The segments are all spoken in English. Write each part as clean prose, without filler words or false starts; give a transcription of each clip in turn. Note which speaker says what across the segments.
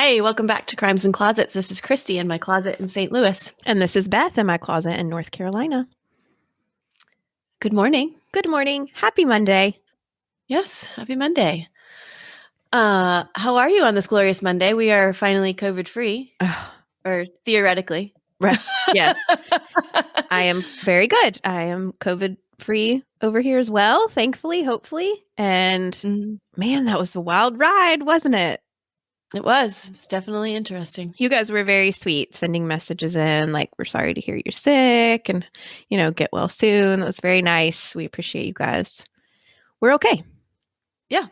Speaker 1: Hey, welcome back to Crimes and Closets. This is Christy in my closet in St. Louis.
Speaker 2: And this is Beth in my closet in North Carolina.
Speaker 1: Good morning.
Speaker 2: Good morning. Happy Monday.
Speaker 1: Yes, happy Monday. How are you on this glorious Monday? We are finally COVID free, or theoretically.
Speaker 2: Right. Yes. I am very good. I am COVID free over here as well, thankfully, hopefully. And man, that was a wild ride, wasn't it?
Speaker 1: It was. It's definitely interesting.
Speaker 2: You guys were very sweet, sending messages in like, we're sorry to hear you're sick and, get well soon. That was very nice. We appreciate you guys. We're okay.
Speaker 1: Yeah.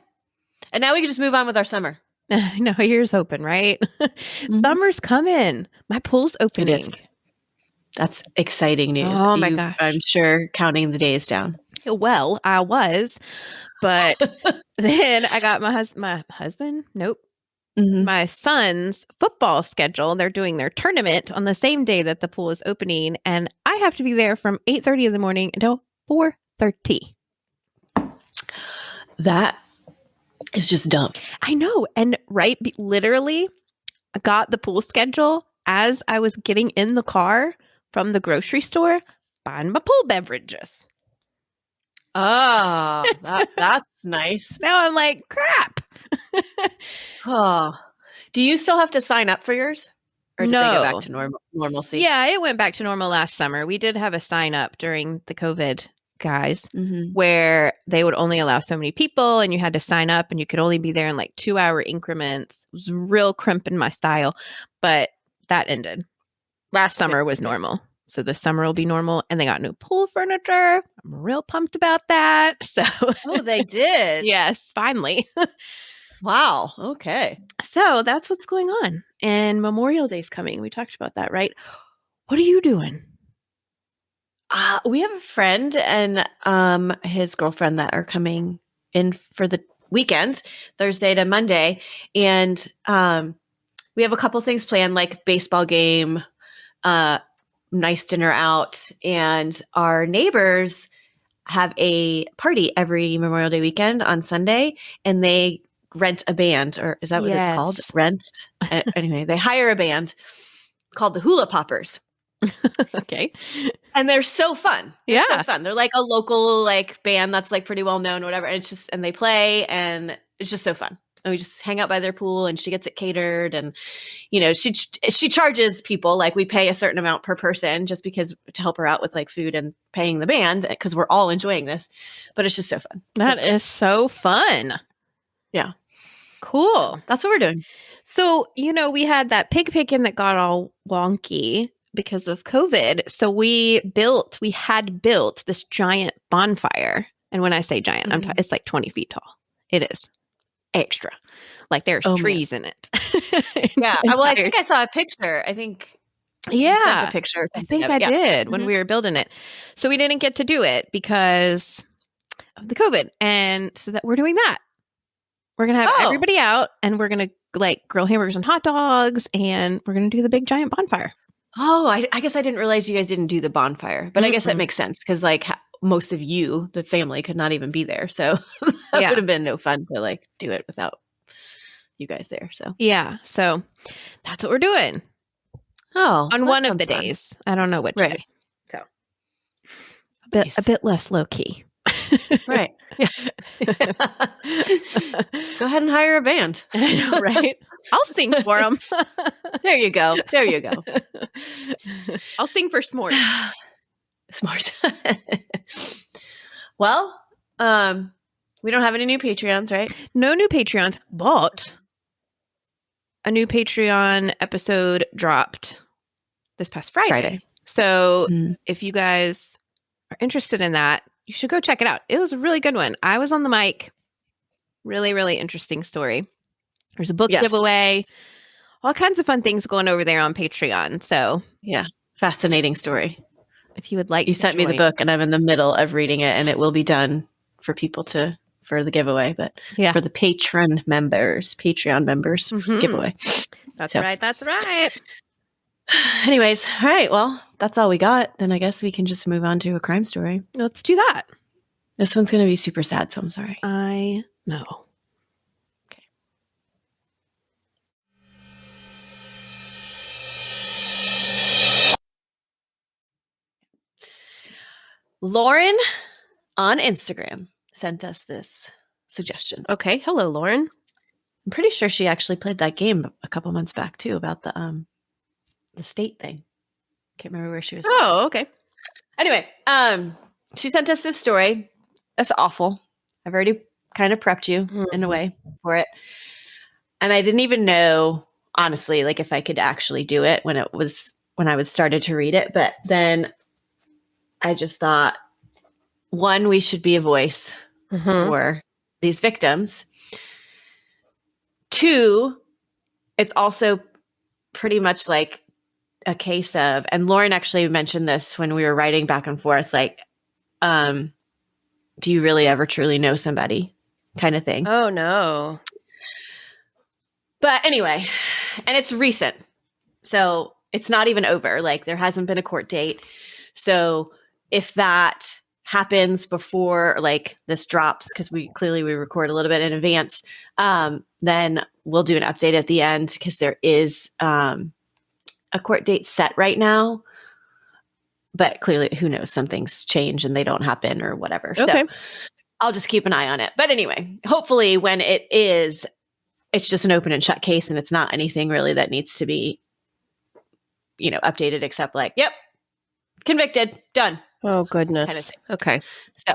Speaker 1: And now we can just move on with our summer.
Speaker 2: I know, here's hoping, right? Summer's coming. My pool's opening.
Speaker 1: It is. That's exciting news.
Speaker 2: Oh my gosh.
Speaker 1: I'm sure counting the days down.
Speaker 2: Well, I was, but then I got my husband. Nope. My son's football schedule. They're doing their tournament on the same day that the pool is opening. And I have to be there from 8:30 in the morning until 4:30.
Speaker 1: That is just dumb.
Speaker 2: I know. And literally, I got the pool schedule as I was getting in the car from the grocery store buying my pool beverages.
Speaker 1: Oh, that's nice.
Speaker 2: Now I'm like, crap.
Speaker 1: Oh, do you still have to sign up for yours? Or did they go back to normalcy?
Speaker 2: Yeah, it went back to normal last summer. We did have a sign up during the COVID guys where they would only allow so many people and you had to sign up and you could only be there in like 2-hour increments. It was real crimp in my style, but that ended. Last summer was normal. So this summer will be normal, and they got new pool furniture. I'm real pumped about that. So,
Speaker 1: oh, they did.
Speaker 2: Yes, finally.
Speaker 1: Wow. Okay.
Speaker 2: So that's what's going on. And Memorial Day's coming. We talked about that, right? What are you doing?
Speaker 1: We have a friend and his girlfriend that are coming in for the weekend, Thursday to Monday, and we have a couple things planned, like baseball game, nice dinner out, and our neighbors have a party every Memorial Day weekend on Sunday, and they rent a band, or is that what it's called? Rent. Anyway, they hire a band called the Hula Poppers.
Speaker 2: Okay.
Speaker 1: And they're so fun.
Speaker 2: They're
Speaker 1: so fun. They're like a local band that's like pretty well known or whatever. And and they play, and it's just so fun. And we just hang out by their pool, and she gets it catered, and she charges people, like we pay a certain amount per person just because to help her out with like food and paying the band, because we're all enjoying this. But it's just so fun.
Speaker 2: That is so fun.
Speaker 1: Yeah.
Speaker 2: Cool.
Speaker 1: That's what we're doing.
Speaker 2: So, we had that pig picking that got all wonky because of COVID. So we had built this giant bonfire. And when I say giant, it's like 20 feet tall. It is extra. Like there's trees in it.
Speaker 1: Yeah. Well, I think I saw a picture. I think you sent a picture.
Speaker 2: I think I did when we were building it. So we didn't get to do it because of the COVID. And so that we're doing that. We're going to have everybody out, and we're going to grill hamburgers and hot dogs, and we're going to do the big giant bonfire.
Speaker 1: Oh, I guess I didn't realize you guys didn't do the bonfire, but I guess that makes sense because most of you, the family, could not even be there. So that would have been no fun to do it without you guys there. So
Speaker 2: yeah. So that's what we're doing.
Speaker 1: Oh,
Speaker 2: on one of the days. I don't know which day. So a bit less low key.
Speaker 1: Right. Yeah. Go ahead and hire a band.
Speaker 2: I know, right? I'll sing for them.
Speaker 1: There you go.
Speaker 2: I'll sing for s'mores.
Speaker 1: S'mores. Well, we don't have any new Patreons, right?
Speaker 2: No new Patreons, but a new Patreon episode dropped this past Friday. So if you guys are interested in that, you should go check it out. It was a really good one. I was on the mic. Really, really interesting story. There's a book giveaway. All kinds of fun things going over there on Patreon. So
Speaker 1: yeah, fascinating story.
Speaker 2: If you would like,
Speaker 1: you sent me the book, and I'm in the middle of reading it, and it will be done for people for the giveaway, but for the Patreon members giveaway.
Speaker 2: That's right. That's right.
Speaker 1: Anyways, all right. Well, that's all we got. Then I guess we can just move on to a crime story.
Speaker 2: Let's do that.
Speaker 1: This one's going to be super sad, so I'm sorry.
Speaker 2: I know.
Speaker 1: Okay. Lauren on Instagram sent us this suggestion.
Speaker 2: Okay. Hello, Lauren.
Speaker 1: I'm pretty sure she actually played that game a couple months back too about the state thing. Can't remember where she was.
Speaker 2: Oh, okay.
Speaker 1: Anyway, she sent us this story. That's awful. I've already kind of prepped you in a way for it. And I didn't even know, honestly, like if I could actually do it when I was started to read it. But then I just thought, one, we should be a voice for these victims. Two, it's also pretty much like a case of, and Lauren actually mentioned this when we were writing back and forth, like, do you really ever truly know somebody kind of thing?
Speaker 2: Oh, no.
Speaker 1: But anyway, and it's recent. So it's not even over. Like there hasn't been a court date. So if that happens before like this drops, because we record a little bit in advance, then we'll do an update at the end because there is a court date set right now. But clearly, who knows? Some things change and they don't happen or whatever.
Speaker 2: Okay.
Speaker 1: So I'll just keep an eye on it. But anyway, hopefully when it is, it's just an open and shut case and it's not anything really that needs to be, updated except like, yep, convicted, done.
Speaker 2: Oh, goodness.
Speaker 1: Kind of thing.
Speaker 2: Okay.
Speaker 1: So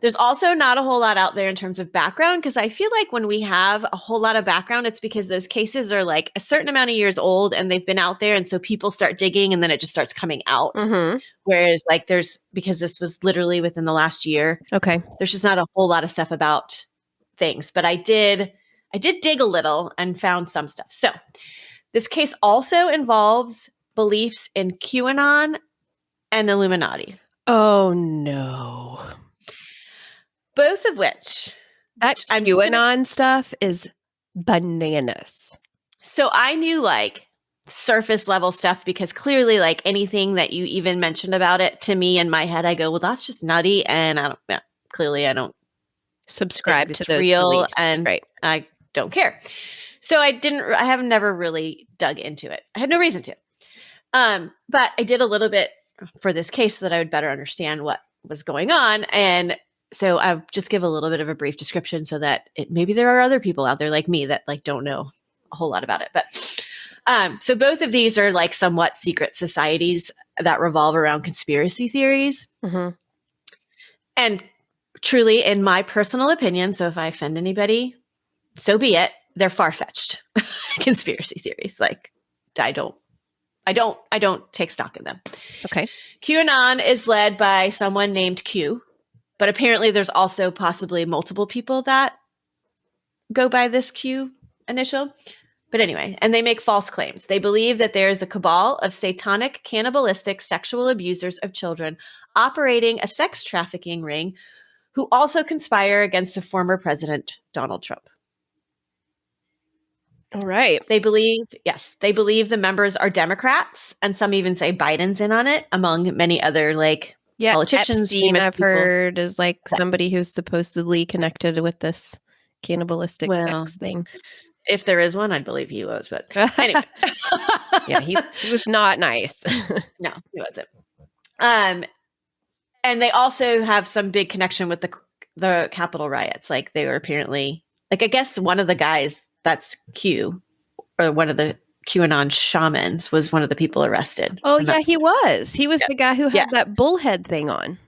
Speaker 1: there's also not a whole lot out there in terms of background because I feel like when we have a whole lot of background, it's because those cases are like a certain amount of years old and they've been out there. And so people start digging and then it just starts coming out. Whereas like because this was literally within the last year.
Speaker 2: Okay.
Speaker 1: There's just not a whole lot of stuff about things. But I did dig a little and found some stuff. So this case also involves beliefs in QAnon and Illuminati.
Speaker 2: Oh, no.
Speaker 1: Both of which
Speaker 2: that QAnon stuff is bananas. So
Speaker 1: I knew like surface level stuff because clearly like anything that you even mentioned about it to me in my head, I go, well, that's just nutty. And I don't
Speaker 2: subscribe to those
Speaker 1: real
Speaker 2: beliefs.
Speaker 1: And
Speaker 2: right.
Speaker 1: I don't care. So I have never really dug into it. I had no reason to. But I did a little bit for this case so that I would better understand what was going on. And so I'll just give a little bit of a brief description so that maybe there are other people out there like me that like don't know a whole lot about it. But so both of these are like somewhat secret societies that revolve around conspiracy theories. And truly, in my personal opinion, so if I offend anybody, so be it, they're far-fetched conspiracy theories. Like I don't take stock in them.
Speaker 2: Okay.
Speaker 1: QAnon is led by someone named Q. But apparently there's also possibly multiple people that go by this Q initial. But anyway, and they make false claims. They believe that there is a cabal of satanic, cannibalistic, sexual abusers of children operating a sex trafficking ring who also conspire against a former president, Donald Trump.
Speaker 2: All right.
Speaker 1: They believe the members are Democrats, and some even say Biden's in on it, among many other politicians.
Speaker 2: Epstein, I've heard, is like somebody who's supposedly connected with this cannibalistic sex thing.
Speaker 1: If there is one, I'd believe he was. But anyway,
Speaker 2: he was not nice.
Speaker 1: No, he wasn't. And they also have some big connection with the Capitol riots. Like they were apparently, like I guess one of the guys that's Q, or one of the QAnon shamans, was one of the people arrested.
Speaker 2: Oh, yeah, he was. He was the guy who had that bullhead thing on.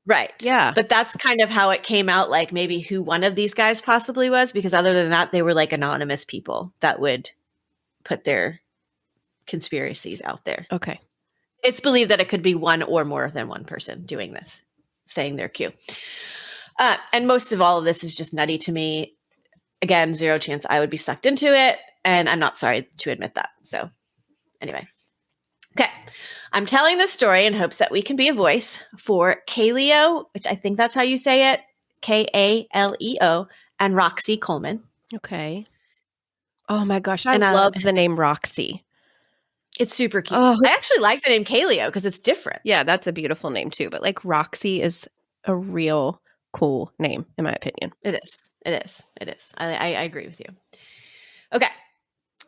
Speaker 1: Right.
Speaker 2: Yeah.
Speaker 1: But that's kind of how it came out, like maybe who one of these guys possibly was, because other than that, they were like anonymous people that would put their conspiracies out there.
Speaker 2: Okay.
Speaker 1: It's believed that it could be one or more than one person doing this, saying they're Q. And most of all of this is just nutty to me. Again, zero chance I would be sucked into it. And I'm not sorry to admit that. So anyway. Okay. I'm telling this story in hopes that we can be a voice for Kaleo, which I think that's how you say it, Kaleo, and Roxy Coleman.
Speaker 2: Okay. Oh my gosh, I love the name Roxy.
Speaker 1: It's super cute. I actually like the name Kaleo because it's different.
Speaker 2: Yeah, that's a beautiful name too. But like Roxy is a real cool name, in my opinion.
Speaker 1: It is. I agree with you. Okay.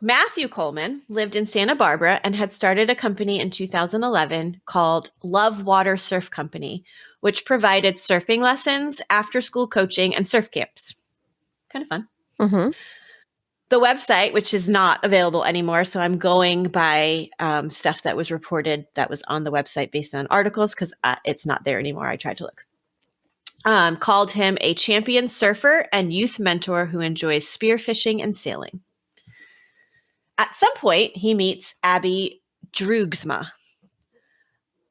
Speaker 1: Matthew Coleman lived in Santa Barbara and had started a company in 2011 called Love Water Surf Company, which provided surfing lessons, after-school coaching, and surf camps. Kind of fun.
Speaker 2: Mm-hmm.
Speaker 1: The website, which is not available anymore, so I'm going by stuff that was reported that was on the website based on articles because it's not there anymore. I tried to look. Called him a champion surfer and youth mentor who enjoys spearfishing and sailing. At some point, he meets Abby Droogsma.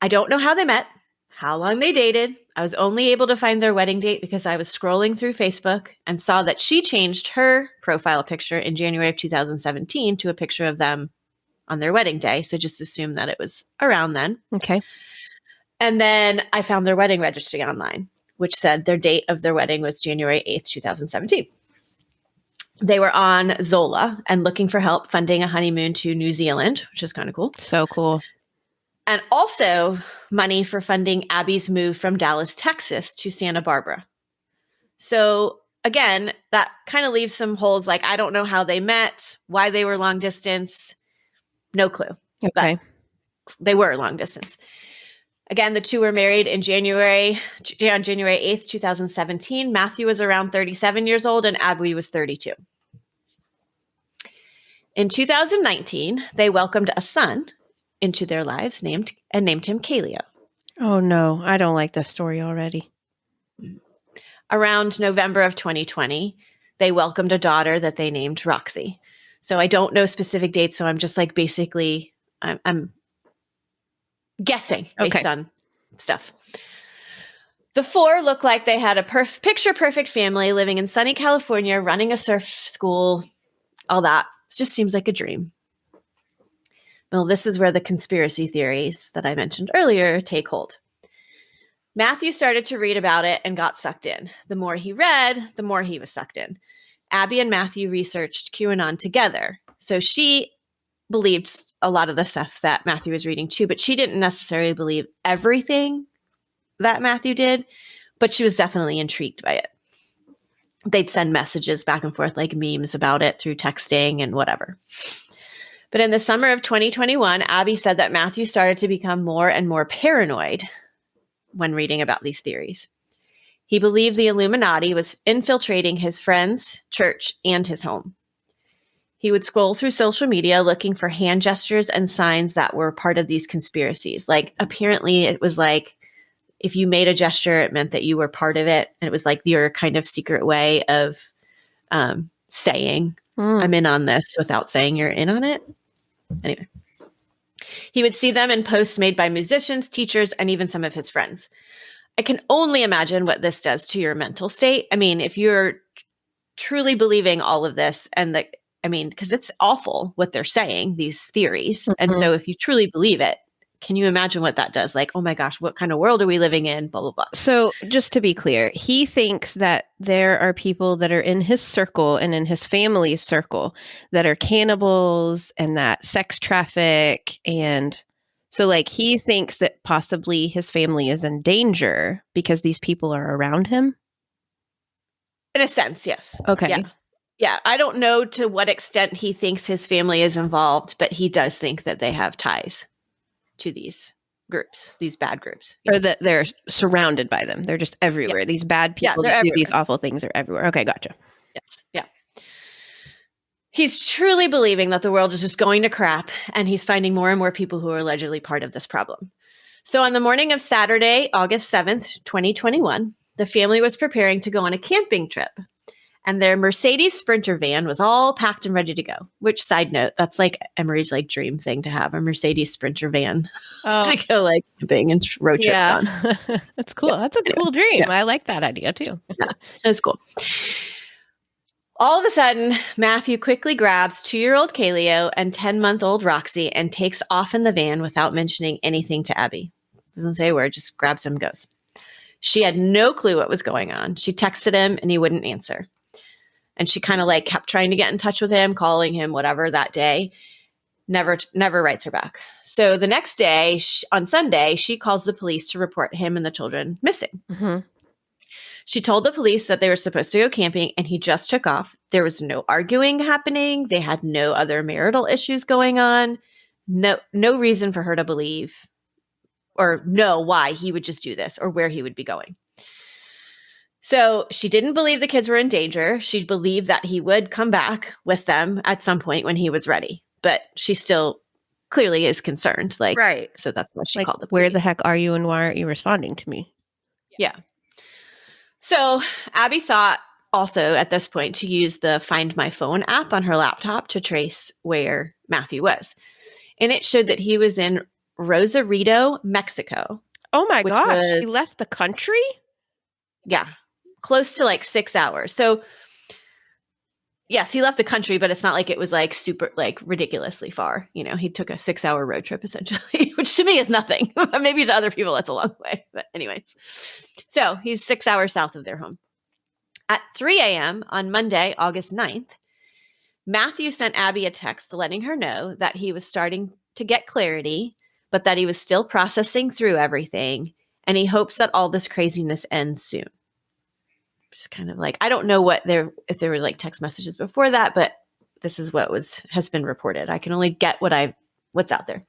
Speaker 1: I don't know how they met, how long they dated. I was only able to find their wedding date because I was scrolling through Facebook and saw that she changed her profile picture in January of 2017 to a picture of them on their wedding day. So just assume that it was around then.
Speaker 2: Okay.
Speaker 1: And then I found their wedding registry online, which said their date of their wedding was January 8th, 2017. They were on Zola and looking for help funding a honeymoon to New Zealand, which is kind of cool.
Speaker 2: So cool.
Speaker 1: And also money for funding Abby's move from Dallas, Texas to Santa Barbara. So again, that kind of leaves some holes. Like, I don't know how they met, why they were long distance. No clue.
Speaker 2: Okay.
Speaker 1: But they were long distance. Again, the two were married on January 8th, 2017. Matthew was around 37 years old and Abby was 32. In 2019, they welcomed a son into their lives named him Kaleo.
Speaker 2: Oh, no. I don't like this story already.
Speaker 1: Around November of 2020, they welcomed a daughter that they named Roxy. So I don't know specific dates, so I'm just like basically I'm guessing based on stuff. The four look like they had a picture-perfect family living in sunny California, running a surf school, all that. It just seems like a dream. Well, this is where the conspiracy theories that I mentioned earlier take hold. Matthew started to read about it and got sucked in. The more he read, the more he was sucked in. Abby and Matthew researched QAnon together. So she believed a lot of the stuff that Matthew was reading too, but she didn't necessarily believe everything that Matthew did, but she was definitely intrigued by it. They'd send messages back and forth, like memes about it through texting and whatever. But in the summer of 2021, Abby said that Matthew started to become more and more paranoid when reading about these theories. He believed the Illuminati was infiltrating his friends, church, and his home. He would scroll through social media looking for hand gestures and signs that were part of these conspiracies. Like, apparently it was like, if you made a gesture, it meant that you were part of it. And it was like your kind of secret way of saying, I'm in on this without saying you're in on it. Anyway, he would see them in posts made by musicians, teachers, and even some of his friends. I can only imagine what this does to your mental state. I mean, if you're truly believing all of this because it's awful what they're saying, these theories. Mm-hmm. And so if you truly believe it, can you imagine what that does? Like, oh my gosh, what kind of world are we living in? Blah, blah, blah.
Speaker 2: So just to be clear, he thinks that there are people that are in his circle and in his family's circle that are cannibals and that sex traffic. And so like he thinks that possibly his family is in danger because these people are around him.
Speaker 1: In a sense, yes.
Speaker 2: Okay.
Speaker 1: Yeah. I don't know to what extent he thinks his family is involved, but he does think that they have ties to these groups, these bad groups.
Speaker 2: Or that they're surrounded by them. They're just everywhere. Yeah. These bad people that do these awful things are everywhere. Okay, gotcha.
Speaker 1: Yes, yeah. He's truly believing that the world is just going to crap, and he's finding more and more people who are allegedly part of this problem. So on the morning of Saturday, August 7th, 2021, the family was preparing to go on a camping trip. And their Mercedes Sprinter van was all packed and ready to go. Which, side note, that's like Emery's like dream thing to have, a Mercedes Sprinter van to go like camping and road trips on.
Speaker 2: That's cool. That's a cool dream. I like that idea too.
Speaker 1: Yeah, that's cool. All of a sudden, Matthew quickly grabs 2-year-old Kaleo and 10-month-old Roxy and takes off in the van without mentioning anything to Abby. Doesn't say a word, just grabs him and goes. She had no clue what was going on. She texted him and he wouldn't answer. And she kind of like kept trying to get in touch with him, calling him, whatever, that day. Never writes her back. So the next day, on Sunday, she calls the police to report him and the children missing. Mm-hmm. She told the police that they were supposed to go camping and he just took off. There was no arguing happening. They had no other marital issues going on. No reason for her to believe or know why he would just do this or where he would be going. So she didn't believe the kids were in danger. She believed that he would come back with them at some point when he was ready. But she still clearly is concerned. Like,
Speaker 2: right.
Speaker 1: So that's what she
Speaker 2: like,
Speaker 1: called the police.
Speaker 2: Where the heck are you and why aren't you responding to me?
Speaker 1: Yeah. So Abby thought also at this point to use the Find My Phone app on her laptop to trace where Matthew was. And it showed that he was in Rosarito, Mexico.
Speaker 2: Oh my gosh. He left the country?
Speaker 1: Yeah. Close to like 6 hours. So yes, he left the country, but it's not like it was like super, like ridiculously far. You know, he took a 6-hour road trip essentially, which to me is nothing. Maybe to other people that's a long way. But anyways, so he's 6 hours south of their home. At 3 a.m. on Monday, August 9th, Matthew sent Abby a text letting her know that he was starting to get clarity, but that he was still processing through everything. And he hopes that all this craziness ends soon. Just kind of like, I don't know if there were like text messages before that, but this is what has been reported. I can only get what's out there.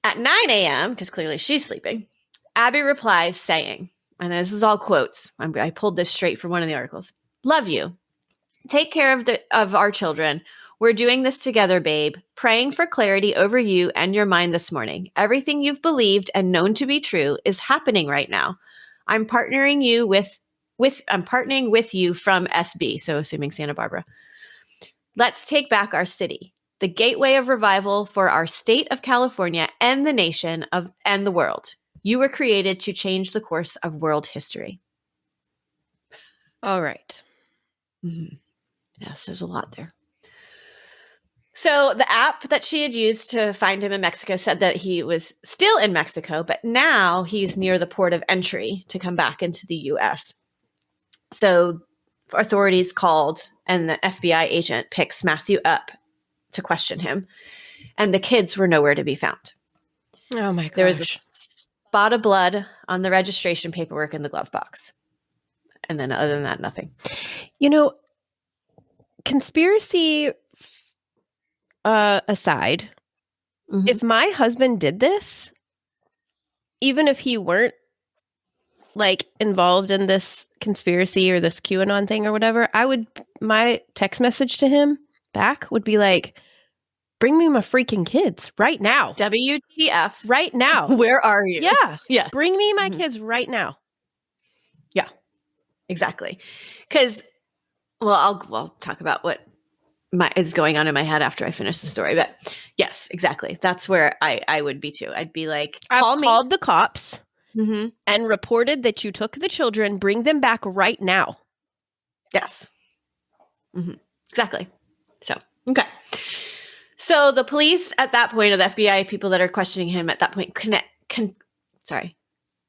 Speaker 1: At 9 a.m., because clearly she's sleeping, Abby replies saying, and this is all quotes. I pulled this straight from one of the articles. Love you. Take care of our children. We're doing this together, babe. Praying for clarity over you and your mind this morning. Everything you've believed and known to be true is happening right now. I'm partnering with you from SB, so assuming Santa Barbara. Let's take back our city, the gateway of revival for our state of California and the nation and the world. You were created to change the course of world history.
Speaker 2: All right.
Speaker 1: Mm-hmm. Yes, there's a lot there. So the app that she had used to find him in Mexico said that he was still in Mexico, but now he's near the port of entry to come back into the U.S. So authorities called and the FBI agent picks Matthew up to question him. And the kids were nowhere to be found.
Speaker 2: Oh my gosh.
Speaker 1: There was a spot of blood on the registration paperwork in the glove box. And then other than that, nothing.
Speaker 2: You know, conspiracy aside, if my husband did this, even if he weren't like involved in this conspiracy or this QAnon thing or whatever, my text message to him back would be like, bring me my freaking kids right now.
Speaker 1: WTF.
Speaker 2: Right now.
Speaker 1: Where are you?
Speaker 2: Yeah.
Speaker 1: Yeah.
Speaker 2: Bring me my kids right now.
Speaker 1: Yeah, exactly. Because, I'll talk about what is going on in my head after I finish the story. But yes, exactly. That's where I would be too. I'd be like,
Speaker 2: called the cops and reported that you took the children. Bring them back right now.
Speaker 1: Yes. Exactly. So, okay. So the police at that point, or the FBI people that are questioning him at that point,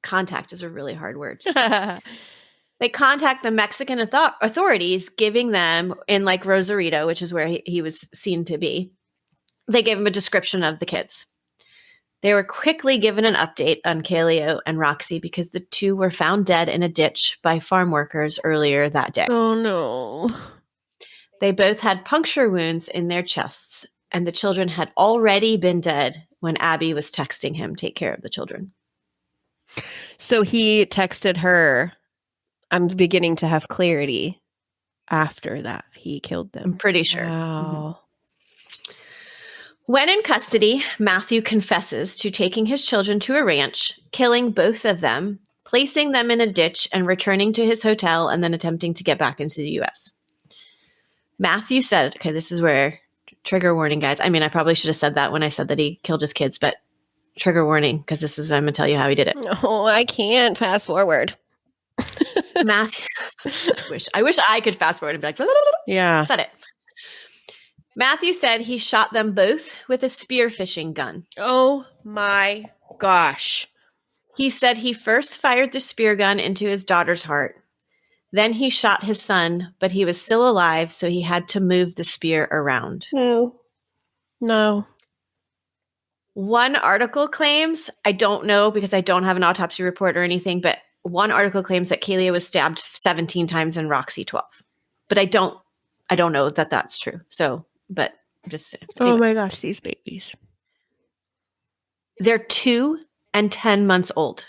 Speaker 1: contact is a really hard word. They contact the Mexican authorities, giving them in like Rosarito, which is where he was seen to be. They gave him a description of the kids. They were quickly given an update on Kaleo and Roxy because the two were found dead in a ditch by farm workers earlier that day.
Speaker 2: Oh, no.
Speaker 1: They both had puncture wounds in their chests, and the children had already been dead when Abby was texting him, take care of the children.
Speaker 2: So he texted her, I'm beginning to have clarity after that he killed them.
Speaker 1: I'm pretty sure.
Speaker 2: Wow.
Speaker 1: When in custody, Matthew confesses to taking his children to a ranch, killing both of them, placing them in a ditch, and returning to his hotel and then attempting to get back into the U.S. Matthew said, okay, this is where, trigger warning, guys. I mean, I probably should have said that when I said that he killed his kids, but trigger warning, because this is, I'm going to tell you how he did it.
Speaker 2: No, I can't fast forward.
Speaker 1: Matthew, I wish I could fast forward and be like,
Speaker 2: yeah,
Speaker 1: said it. Matthew said he shot them both with a spearfishing gun.
Speaker 2: Oh my gosh.
Speaker 1: He said he first fired the spear gun into his daughter's heart. Then he shot his son, but he was still alive, so he had to move the spear around.
Speaker 2: No.
Speaker 1: One article claims, I don't know because I don't have an autopsy report or anything, but one article claims that Kaleo was stabbed 17 times and Roxy 12. But I don't know that that's true. So, but just
Speaker 2: anyway. Oh my gosh, these babies.
Speaker 1: They're 2 and 10 months old.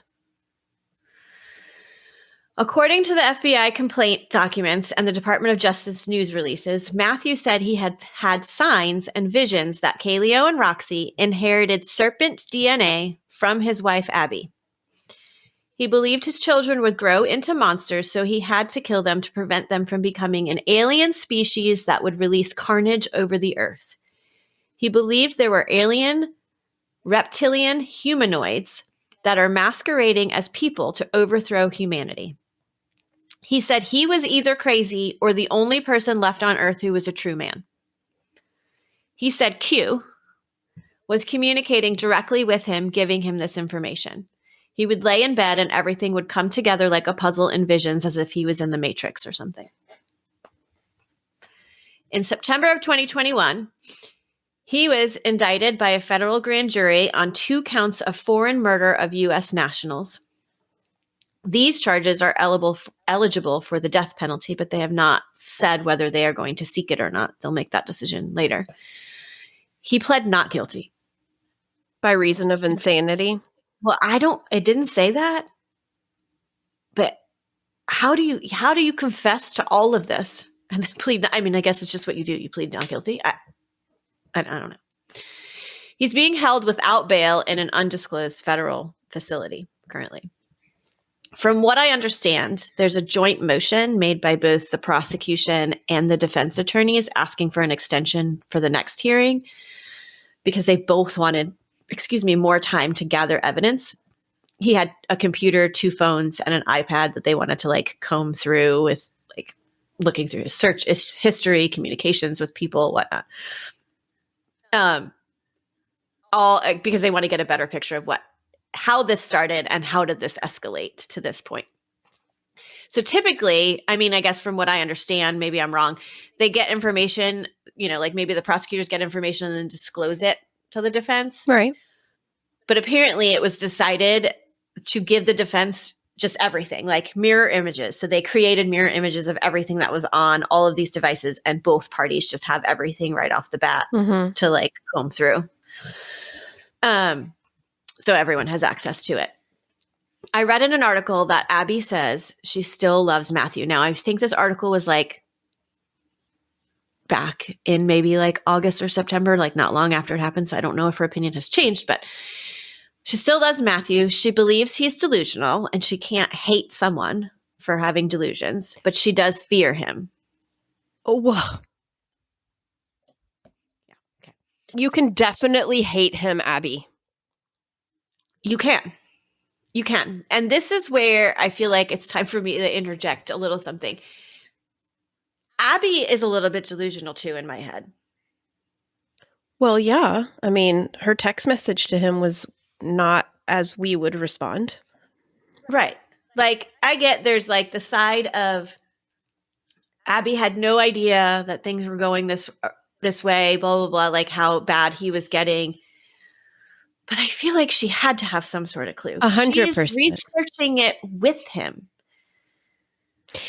Speaker 1: According to the FBI complaint documents and the Department of Justice news releases, Matthew said he had had signs and visions that Kaleo and Roxy inherited serpent DNA from his wife, Abby. He believed his children would grow into monsters, so he had to kill them to prevent them from becoming an alien species that would release carnage over the earth. He believed there were alien, reptilian humanoids that are masquerading as people to overthrow humanity. He said he was either crazy or the only person left on Earth who was a true man. He said Q was communicating directly with him, giving him this information. He would lay in bed and everything would come together like a puzzle in visions, as if he was in the Matrix or something. In September of 2021, he was indicted by a federal grand jury on 2 counts of foreign murder of U.S. nationals. These charges are eligible for the death penalty, but they have not said whether they are going to seek it or not. They'll make that decision later. He pled not guilty.
Speaker 2: By reason of insanity?
Speaker 1: Well, it didn't say that. But how do you confess to all of this and then plead? I mean, I guess it's just what you do. You plead not guilty. I don't know. He's being held without bail in an undisclosed federal facility currently. From what I understand, there's a joint motion made by both the prosecution and the defense attorneys asking for an extension for the next hearing because they both wanted, more time to gather evidence. He had a computer, 2 phones, and an iPad that they wanted to comb through with looking through his search history, communications with people, whatnot. All because they want to get a better picture of how this started and how did this escalate to this point. So typically, I mean, I guess from what I understand, maybe I'm wrong, they get information, maybe the prosecutors get information and then disclose it to the defense.
Speaker 2: Right.
Speaker 1: But apparently it was decided to give the defense just everything, like mirror images. So they created mirror images of everything that was on all of these devices, and both parties just have everything right off the bat to comb through. So everyone has access to it. I read in an article that Abby says she still loves Matthew. Now, I think this article was back in maybe August or September, not long after it happened. So I don't know if her opinion has changed, but she still loves Matthew. She believes he's delusional and she can't hate someone for having delusions, but she does fear him.
Speaker 2: Oh, wow.
Speaker 1: Yeah. Okay.
Speaker 2: You can definitely hate him, Abby.
Speaker 1: You can. And this is where I feel like it's time for me to interject a little something. Abby is a little bit delusional too in my head.
Speaker 2: Well, yeah. I mean, her text message to him was not as we would respond.
Speaker 1: Right. I get there's the side of Abby had no idea that things were going this way, blah, blah, blah, how bad he was getting. But I feel like she had to have some sort of clue.
Speaker 2: 100%.
Speaker 1: She's researching it with him.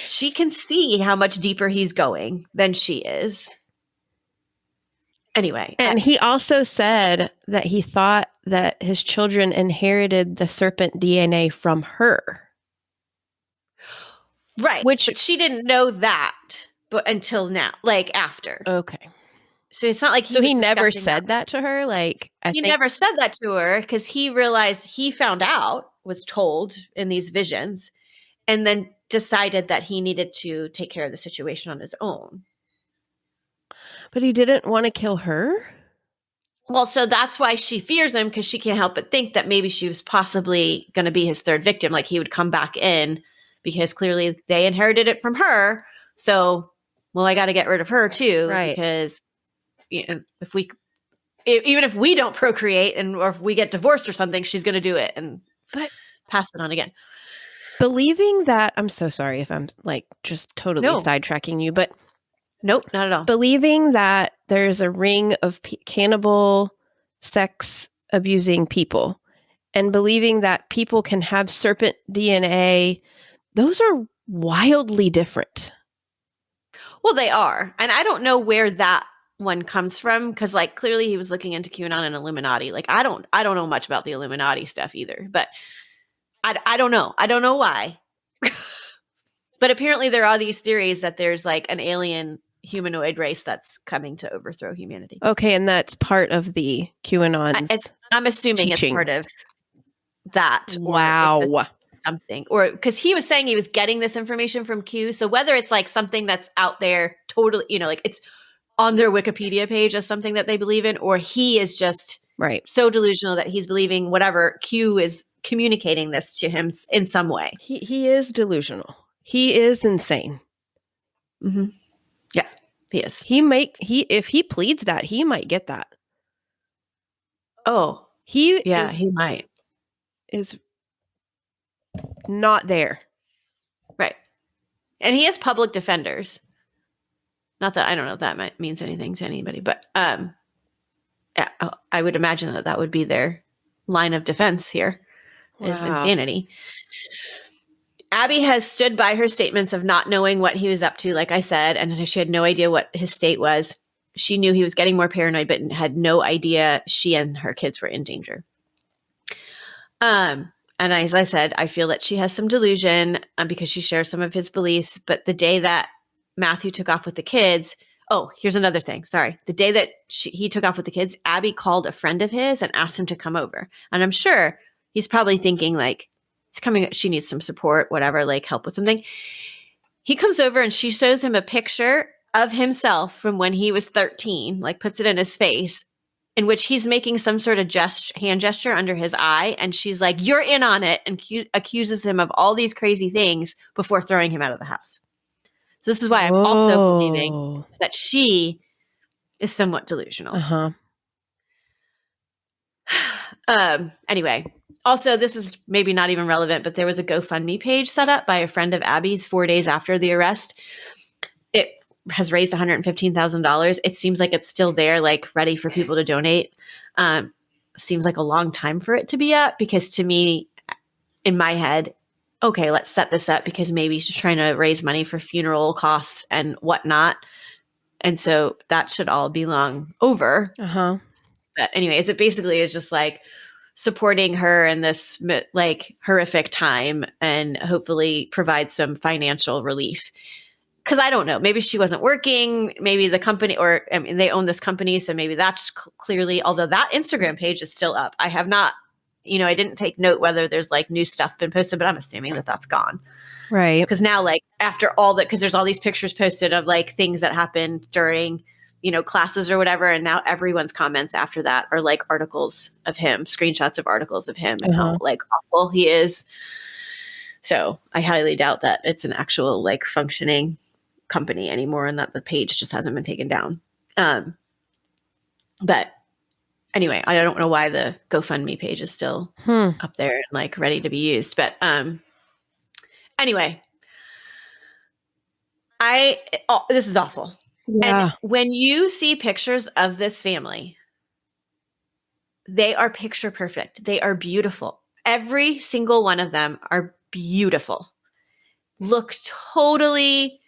Speaker 1: She can see how much deeper he's going than she is. Anyway.
Speaker 2: And he also said that he thought that his children inherited the serpent DNA from her.
Speaker 1: Right. But she didn't know that until now, after.
Speaker 2: Okay.
Speaker 1: So it's not like
Speaker 2: he never said that to her.
Speaker 1: He never said that to her because he realized he found out, was told in these visions, and then decided that he needed to take care of the situation on his own.
Speaker 2: But he didn't want to kill her?
Speaker 1: Well, so that's why she fears him, because she can't help but think that maybe she was possibly going to be his third victim. He would come back in because clearly they inherited it from her. So, I got to get rid of her too.
Speaker 2: Right.
Speaker 1: Because even if we don't procreate or if we get divorced or something, she's going to do it and pass it on again.
Speaker 2: Believing that, I'm so sorry if I'm just totally sidetracking you, but
Speaker 1: nope, not at all.
Speaker 2: Believing that there's a ring of cannibal sex abusing people and believing that people can have serpent DNA, those are wildly different.
Speaker 1: Well, they are. And I don't know where that one comes from, because like clearly he was looking into QAnon and Illuminati. Like I don't know much about the Illuminati stuff either, but I don't know. I don't know why. But apparently there are these theories that there's like an alien humanoid race that's coming to overthrow humanity.
Speaker 2: Okay, and that's part of the QAnon.
Speaker 1: I'm assuming teaching. It's part of that.
Speaker 2: Wow.
Speaker 1: Or something. Or because he was saying he was getting this information from Q. So whether it's like something that's out there totally, you know, like it's on their Wikipedia page as something that they believe in, or he is just so delusional that he's believing whatever Q is communicating this to him in some way.
Speaker 2: He is delusional. He is insane.
Speaker 1: Mm-hmm. Yeah, he is.
Speaker 2: If he pleads that, he might get that.
Speaker 1: Oh, he might.
Speaker 2: Is not there. Right.
Speaker 1: And he has public defenders. Not that I don't know if that means anything to anybody, but yeah, I would imagine that would be their line of defense here. Wow. Is insanity. Abby has stood by her statements of not knowing what he was up to, like I said, and she had no idea what his state was. She knew he was getting more paranoid, but had no idea she and her kids were in danger. And as I said, I feel that she has some delusion because she shares some of his beliefs. But the day that Matthew took off with the kids, oh, here's another thing. Sorry. The day that he took off with the kids, Abby called a friend of his and asked him to come over. And I'm sure he's probably thinking like, it's coming, she needs some support, whatever, like help with something. He comes over and she shows him a picture of himself from when he was 13, like puts it in his face, in which he's making some sort of hand gesture under his eye. And she's like, you're in on it, and accuses him of all these crazy things before throwing him out of the house. So this is why I'm also believing that she is somewhat delusional. Anyway, also, this is maybe not even relevant, but there was a GoFundMe page set up by a friend of Abby's 4 days after the arrest. It has raised $115,000. It seems like it's still there, like ready for people to donate. Seems like a long time for it to be up, because to me, in my head, okay, let's set this up because maybe she's trying to raise money for funeral costs and whatnot. And so that should all be long over. But anyways, it basically is just like supporting her in this like horrific time and hopefully provide some financial relief. Because I don't know, maybe she wasn't working, maybe the company, or I mean, they own this company, so maybe that's clearly, although that Instagram page is still up. I have not, I didn't take note whether there's like new stuff been posted, but I'm assuming that that's gone.
Speaker 2: Right.
Speaker 1: Because now, like after all that, because there's all these pictures posted of like things that happened during classes or whatever. And now everyone's comments after that are like articles of him, screenshots of articles of him and how like awful he is. So I highly doubt that it's an actual like functioning company anymore, and that the page just hasn't been taken down. But anyway, I don't know why the GoFundMe page is still up there and like ready to be used. But anyway, this is awful. Yeah. And when you see pictures of this family, they are picture perfect. They are beautiful. Every single one of them are beautiful. Look totally,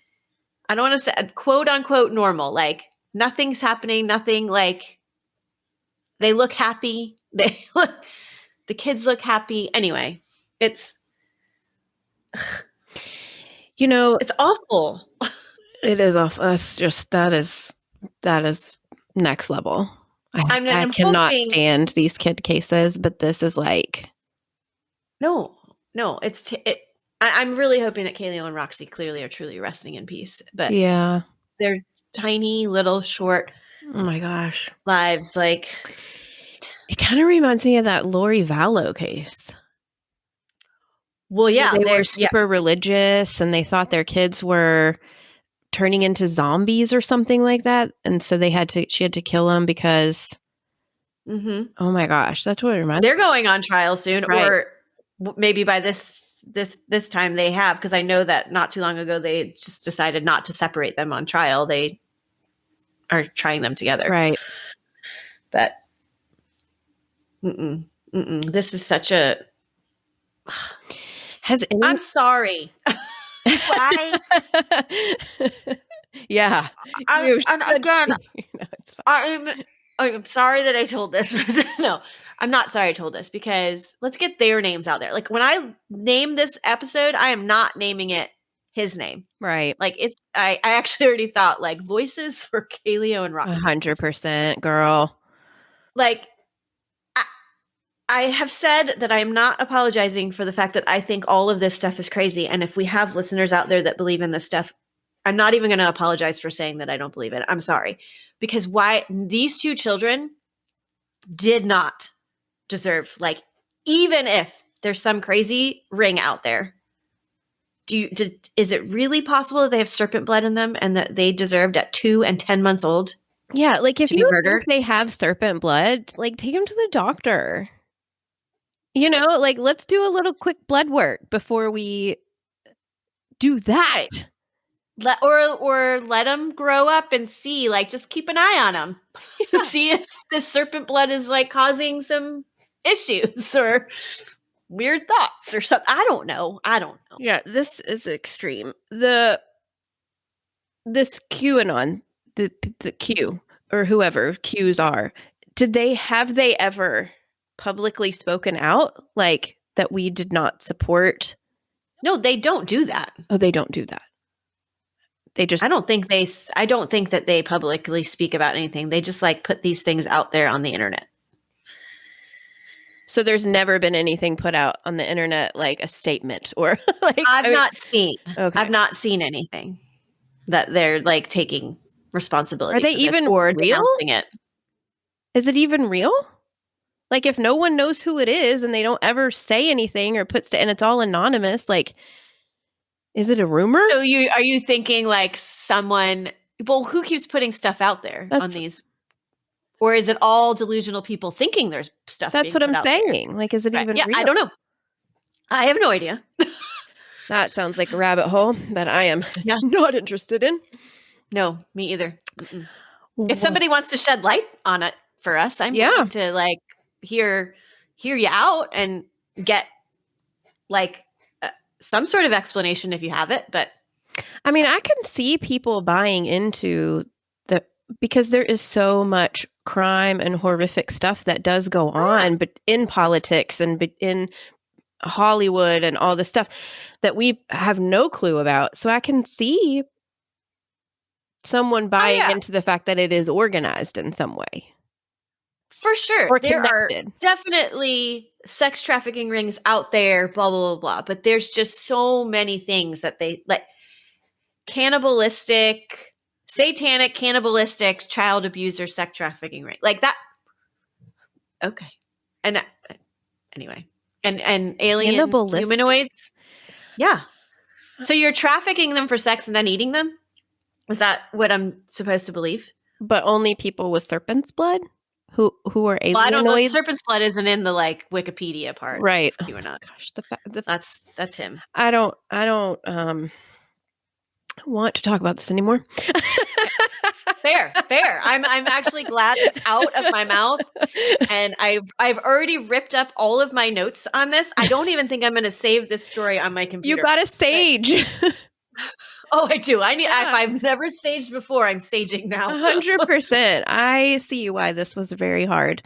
Speaker 1: I don't want to say quote unquote normal. Like nothing's happening. Nothing, like they look happy. The kids look happy. Anyway, it's awful.
Speaker 2: It is awful. That's just, that is next level. I cannot stand these kid cases, but this is like.
Speaker 1: No, I'm really hoping that Kaleo and Roxy clearly are truly resting in peace. But
Speaker 2: yeah,
Speaker 1: they're tiny, little, short.
Speaker 2: Oh my gosh.
Speaker 1: Lives. Like,
Speaker 2: it kind of reminds me of that Lori Vallow case.
Speaker 1: Well, yeah.
Speaker 2: They were super religious and they thought their kids were turning into zombies or something like that. And so she had to kill them because, oh my gosh, that's what it reminds me.
Speaker 1: They're going on trial soon, right. Or maybe by this time they have, because I know that not too long ago, they just decided not to separate them on trial. They are trying them together.
Speaker 2: Right.
Speaker 1: But This is such a. I'm sorry. Why?
Speaker 2: Yeah.
Speaker 1: And again, I'm sorry that I told this. No, I'm not sorry I told this, because let's get their names out there. Like, when I name this episode, I am not naming it his name.
Speaker 2: Right.
Speaker 1: Like, I actually already thought, like, voices for Kaleo and Roxy.
Speaker 2: 100%, girl.
Speaker 1: Like, I have said that I am not apologizing for the fact that I think all of this stuff is crazy. And if we have listeners out there that believe in this stuff, I'm not even going to apologize for saying that I don't believe it. I'm sorry. Because why these two children did not deserve, like, even if there's some crazy ring out there, is it really possible that they have serpent blood in them and that they deserved at 2 and 10 months old?
Speaker 2: Yeah, like, if
Speaker 1: to be
Speaker 2: you
Speaker 1: murdered?
Speaker 2: think they have serpent blood, like, take them to the doctor. You know, like, let's do a little quick blood work before we do that.
Speaker 1: Or let them grow up and see, like, just keep an eye on them. Yeah. See if the serpent blood is, like, causing some issues or weird thoughts or something. I don't know.
Speaker 2: Yeah, this is extreme. This QAnon, the Q, or whoever Qs are, have they ever publicly spoken out, like, that we did not support?
Speaker 1: No, they don't do that.
Speaker 2: Oh, they don't do that. They just
Speaker 1: I don't think that they publicly speak about anything. They just, like, put these things out there on the internet.
Speaker 2: So there's never been anything put out on the internet, like a statement or like
Speaker 1: I've not seen anything that they're, like, taking responsibility.
Speaker 2: Are they even
Speaker 1: or
Speaker 2: real?
Speaker 1: denouncing it?
Speaker 2: Is it even real? Like, if no one knows who it is and they don't ever say anything or and it's all anonymous, like, is it a rumor?
Speaker 1: So are you thinking, like, someone? Well, who keeps putting stuff out there on these? Or is it all delusional people thinking there's stuff?
Speaker 2: That's what I'm saying. Like, is it even real?
Speaker 1: I don't know. I have no idea.
Speaker 2: That sounds like a rabbit hole that I am not interested in.
Speaker 1: No, me either. If somebody wants to shed light on it for us, I'm willing to, like, hear you out and get, like, some sort of explanation if you have it. But
Speaker 2: I mean, I can see people buying into because there is so much crime and horrific stuff that does go on, but in politics and in Hollywood and all this stuff that we have no clue about. So I can see someone buying into the fact that it is organized in some way.
Speaker 1: For sure. Or there are definitely sex trafficking rings out there, blah, blah, blah, blah. But there's just so many things that they, like, satanic, cannibalistic, child abuser, sex trafficking ring. Like that. Okay. And anyway. And alien humanoids. Yeah. So you're trafficking them for sex and then eating them? Is that what I'm supposed to believe?
Speaker 2: But only people with serpent's blood? Who are alienoids? Well,
Speaker 1: I don't know. Serpent's blood isn't in the, like, Wikipedia part,
Speaker 2: right?
Speaker 1: Of QAnon.
Speaker 2: Gosh,
Speaker 1: that's him.
Speaker 2: I don't want to talk about this anymore.
Speaker 1: Fair. I'm actually glad it's out of my mouth, and I've already ripped up all of my notes on this. I don't even think I'm going to save this story on my computer.
Speaker 2: You got a sage.
Speaker 1: Oh, I do. If I've never saged before, I'm saging now.
Speaker 2: 100%. I see why this was very hard.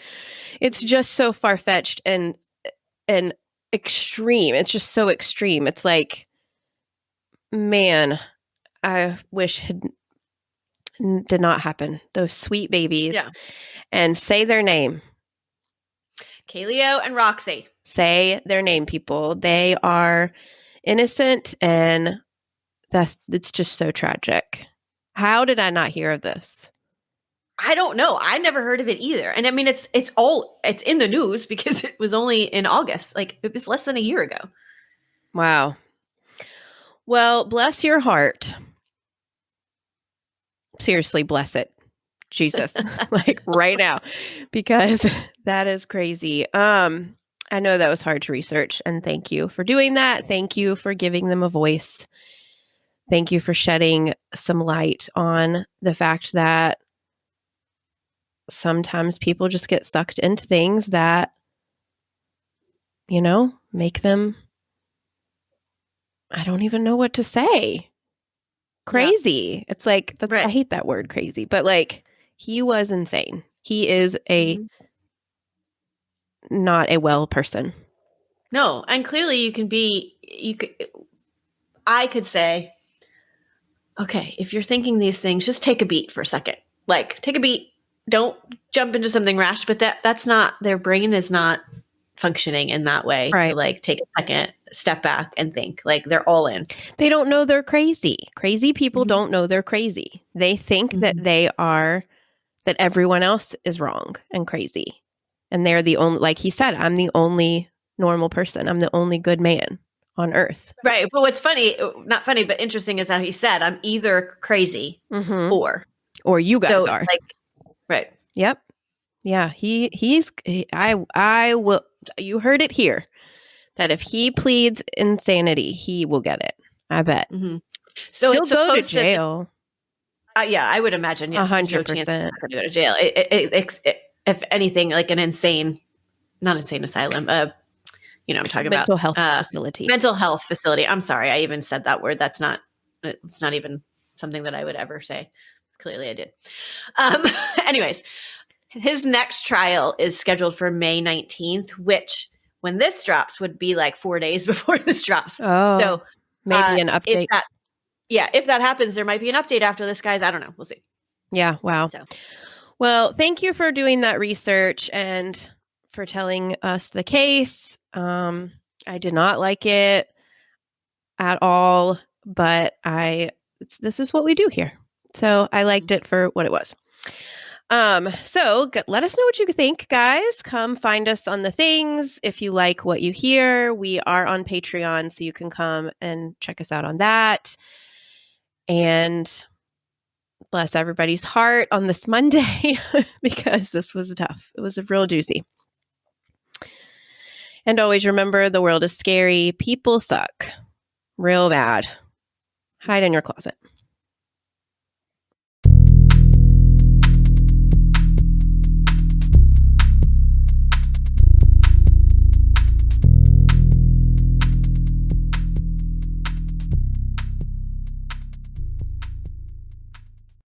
Speaker 2: It's just so far-fetched and extreme. It's just so extreme. It's like, man, I wish did not happen. Those sweet babies. Yeah. And say their name.
Speaker 1: Kaleo and Roxy.
Speaker 2: Say their name, people. They are innocent, and it's just so tragic. How did I not hear of this?
Speaker 1: I don't know. I never heard of it either. And I mean, it's in the news because it was only in August. Like, it was less than a year ago.
Speaker 2: Wow. Well, bless your heart. Seriously, bless it. Jesus. Like, right now, because that is crazy. I know that was hard to research, and thank you for doing that. Thank you for giving them a voice. Thank you for shedding some light on the fact that sometimes people just get sucked into things that make them, I don't even know what to say. Crazy. Yeah. It's like, I hate that word crazy, but like he was insane. He is not a well person.
Speaker 1: No. And clearly I could say, okay, if you're thinking these things, just take a beat for a second. Like take a beat. Don't jump into something rash, but that's not, their brain is not functioning in that way to like take a second, step back and think. Like they're all in.
Speaker 2: They don't know they're crazy. Crazy people don't know they're crazy. They think that that everyone else is wrong and crazy. And they're the only, like he said, I'm the only normal person. I'm the only good man on earth.
Speaker 1: Right. But what's funny, not funny, but interesting is that he said, I'm either crazy or
Speaker 2: you guys are.
Speaker 1: Like, right.
Speaker 2: Yep. Yeah. I will, you heard it here, that if he pleads insanity, he will get it. I bet.
Speaker 1: So
Speaker 2: he'll go to jail.
Speaker 1: Yeah, I would imagine. Yes,
Speaker 2: 100%.
Speaker 1: No chance he's not going to go to jail. If anything, like an insane, not insane asylum. I'm talking about
Speaker 2: mental health facility.
Speaker 1: Mental health facility. I'm sorry, I even said that word. It's not even something that I would ever say. Clearly, I did. Anyways, his next trial is scheduled for May 19th, which when this drops would be like 4 days before this drops.
Speaker 2: Oh, so maybe an update.
Speaker 1: If that happens, there might be an update after this, guys. I don't know. We'll see.
Speaker 2: Yeah. Wow. So. Well, thank you for doing that research and for telling us the case. I did not like it at all, but this is what we do here. So I liked it for what it was. So let us know what you think, guys. Come find us on the things. If you like what you hear, we are on Patreon, so you can come and check us out on that. And bless everybody's heart on this Monday because this was tough. It was a real doozy. And always remember, the world is scary. People suck real bad. Hide in your closet.